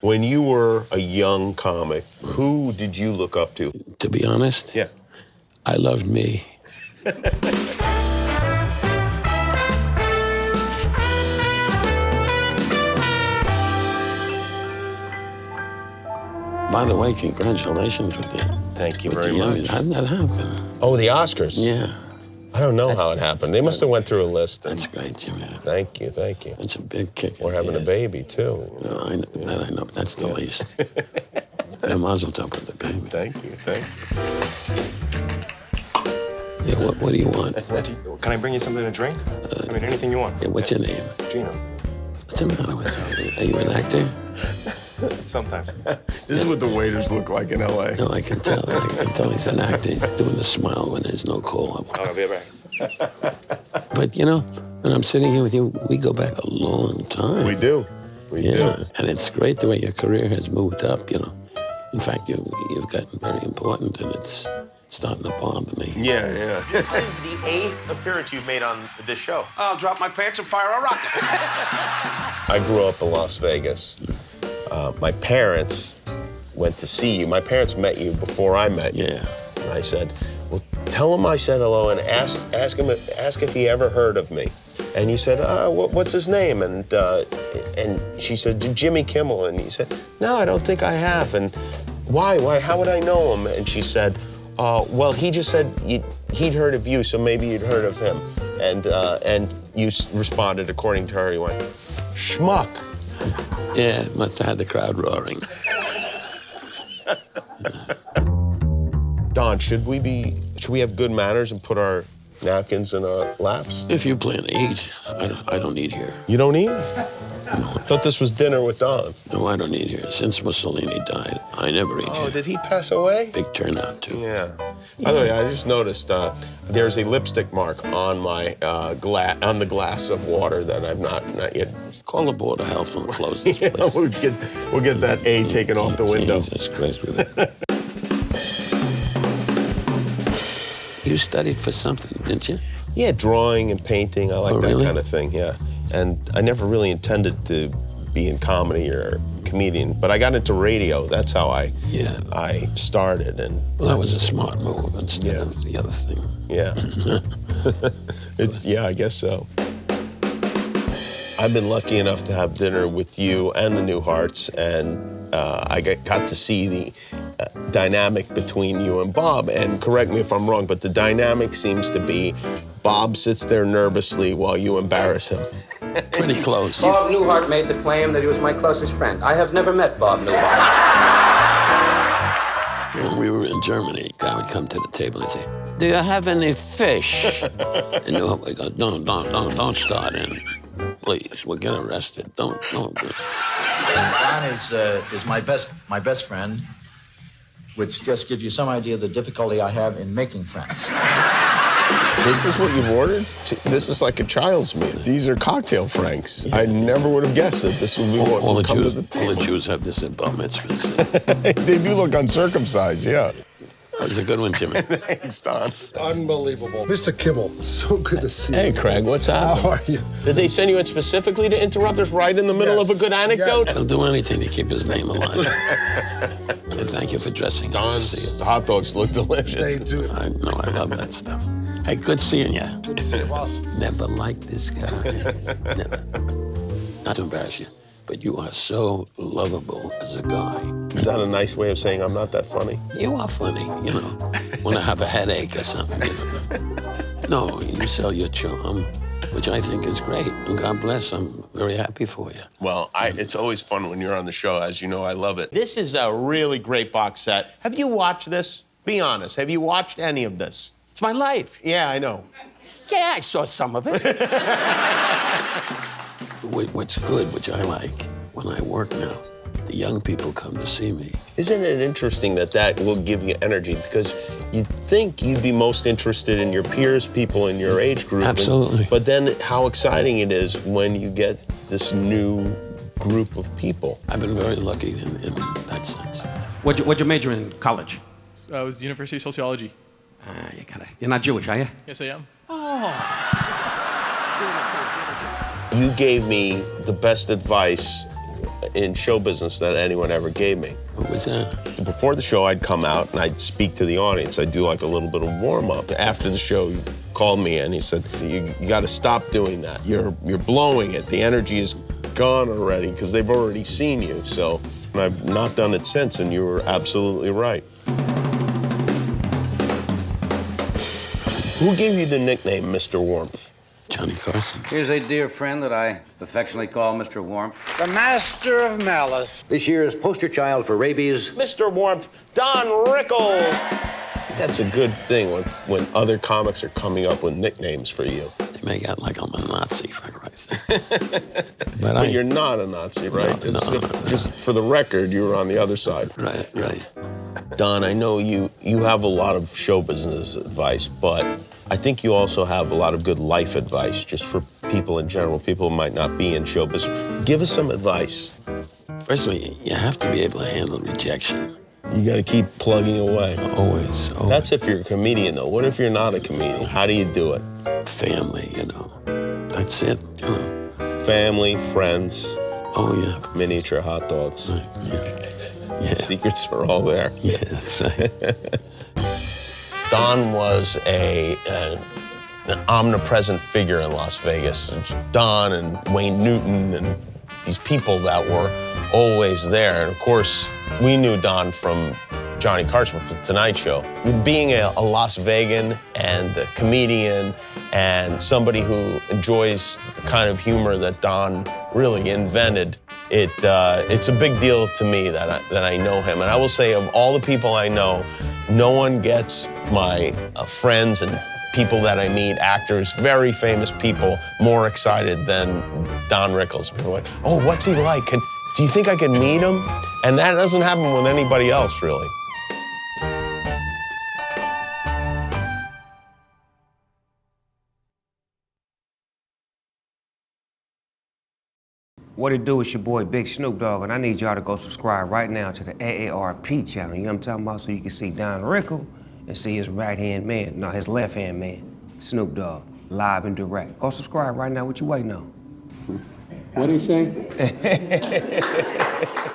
When you were a young comic, who did you look up to? To be honest? Yeah. I loved me. By the way, congratulations with you. Thank you very much. How did that happen? Oh, the Oscars? Yeah. I don't know how it happened. They must have went through a list. That's great, Jimmy. Thank you, thank you. That's a big kick. We're having a baby, too. No, that I know. That's the least. I mazel tov with the baby. Thank you, thank you. Yeah, what do you want? Can I bring you something to drink? I mean, anything you want. Yeah, what's your name? Gino. What's the matter with you? Are you an actor? Sometimes. This is what the waiters look like in L.A. No, I can tell. I can tell he's an actor. He's doing a smile when there's no call. I'll be right back. But, you know, when I'm sitting here with you, we go back a long time. We do. We do. And it's great the way your career has moved up, you know. In fact, you've gotten very important, and it's starting to bother me. Yeah, yeah. This is the 8th appearance you've made on this show. I'll drop my pants and fire a rocket. I grew up in Las Vegas. My parents went to see you. My parents met you before I met you. Yeah. And I said, well, tell him I said hello and ask if he ever heard of me. And you said, what's his name? And she said, Jimmy Kimmel. And he said, no, I don't think I have. And why? How would I know him? And she said, well, he just said he'd heard of you, so maybe you'd heard of him. And you responded, according to her, you went, schmuck. Yeah, must have had the crowd roaring. Don, should we have good manners and put our napkins in our laps? If you plan to eat, I don't eat here. You don't eat? I thought this was dinner with Don. No, I don't eat here. Since Mussolini died, I never eat here. Oh, did he pass away? Big turnout, too. Yeah. By the way, I just noticed there's a lipstick mark on my on the glass of water that I've not yet. Call the Board of Health and close this Yeah, place. we'll get that A taken off the window. Jesus Christ with it. You studied for something, didn't you? Yeah, drawing and painting. I like that really? kind of thing, yeah. And I never really intended to be in comedy or comedian, but I got into radio. That's how I started. And Well, that was a smart move instead of the other thing. Yeah. Yeah, I guess so. I've been lucky enough to have dinner with you and the Newharts, and I got to see the dynamic between you and Bob. And correct me if I'm wrong, but the dynamic seems to be Bob sits there nervously while you embarrass him. Pretty close. Bob Newhart made the claim that he was my closest friend. I have never met Bob Newhart. When we were in Germany, a guy would come to the table and say, do you have any fish? And Newhart would go, don't start in. Please, we'll get arrested. Don't. Don is my best friend, which just gives you some idea of the difficulty I have in making friends. This is what you've ordered? This is like a child's meal. These are cocktail franks. Yeah. I never would have guessed that this would be what would come to the table. All the Jews have this at bar mitzvahs. They do look uncircumcised, yeah. That was a good one, Jimmy. Thanks, Don. Unbelievable. Mr. Kimmel, so good to see you. Hey, Craig, what's happening? How are you? Did they send you in specifically to interrupt us right in the middle of a good anecdote? Yes. He'll do anything to keep his name alive. And thank you for dressing up. Don's hot dogs look delicious. They do. I know, I love that stuff. Hey, good seeing you. Good to see you, boss. Never liked this guy. Never. Not to embarrass you, but you are so lovable as a guy. Is that a nice way of saying I'm not that funny? You are funny, you know. When I have a headache or something, you know. No, you sell your charm, which I think is great. And God bless, I'm very happy for you. Well, it's always fun when you're on the show. As you know, I love it. This is a really great box set. Have you watched this? Be honest. Have you watched any of this? It's my life. Yeah, I know. Yeah, I saw some of it. What's good, which I like, when I work now, the young people come to see me. Isn't it interesting that will give you energy? Because you'd think you'd be most interested in your peers, people in your age group. Absolutely. But then how exciting it is when you get this new group of people. I've been very lucky in that sense. What'd you major in college? It was University of Sociology. You're not Jewish, are you? Yes, I am. You gave me the best advice in show business that anyone ever gave me. What was that? Before the show, I'd come out and I'd speak to the audience. I'd do like a little bit of warm-up. After the show, he called me and he said, you got to stop doing that. You're blowing it. The energy is gone already because they've already seen you. So and I've not done it since, and you were absolutely right. Who gave you the nickname Mr. Warmth? Johnny Carson. Here's a dear friend that I affectionately call Mr. Warmth. The master of malice. This year's poster child for rabies. Mr. Warmth, Don Rickles. That's a good thing when other comics are coming up with nicknames for you. They make out like I'm a Nazi for Christ's sake. But you're not a Nazi, right? No. Just for the record, you were on the other side. Right. Don, I know you have a lot of show business advice, but I think you also have a lot of good life advice just for people in general, people who might not be in show business. Give us some advice. First of all, you have to be able to handle rejection. You got to keep plugging away. Always. That's if you're a comedian, though. What if you're not a comedian? How do you do it? Family, That's it, Family, friends. Oh, yeah. Miniature hot dogs. Right. Yeah. The secrets are all there. Yeah, that's right. Don was an omnipresent figure in Las Vegas. Don and Wayne Newton and these people that were always there. And of course, we knew Don from Johnny Carson from The Tonight Show. Being a Las Vegan and a comedian and somebody who enjoys the kind of humor that Don really invented, it's a big deal to me that I know him. And I will say, of all the people I know, no one gets my friends and people that I meet, actors, very famous people, more excited than Don Rickles. People are like, oh, what's he like? Do you think I can meet him? And that doesn't happen with anybody else, really. What it do, it's your boy Big Snoop Dogg, and I need y'all to go subscribe right now to the AARP channel. You know what I'm talking about? So you can see Don Rickles and see his right-hand man, no, his left-hand man, Snoop Dogg, live and direct. Go subscribe right now. What you waiting on? What did he say?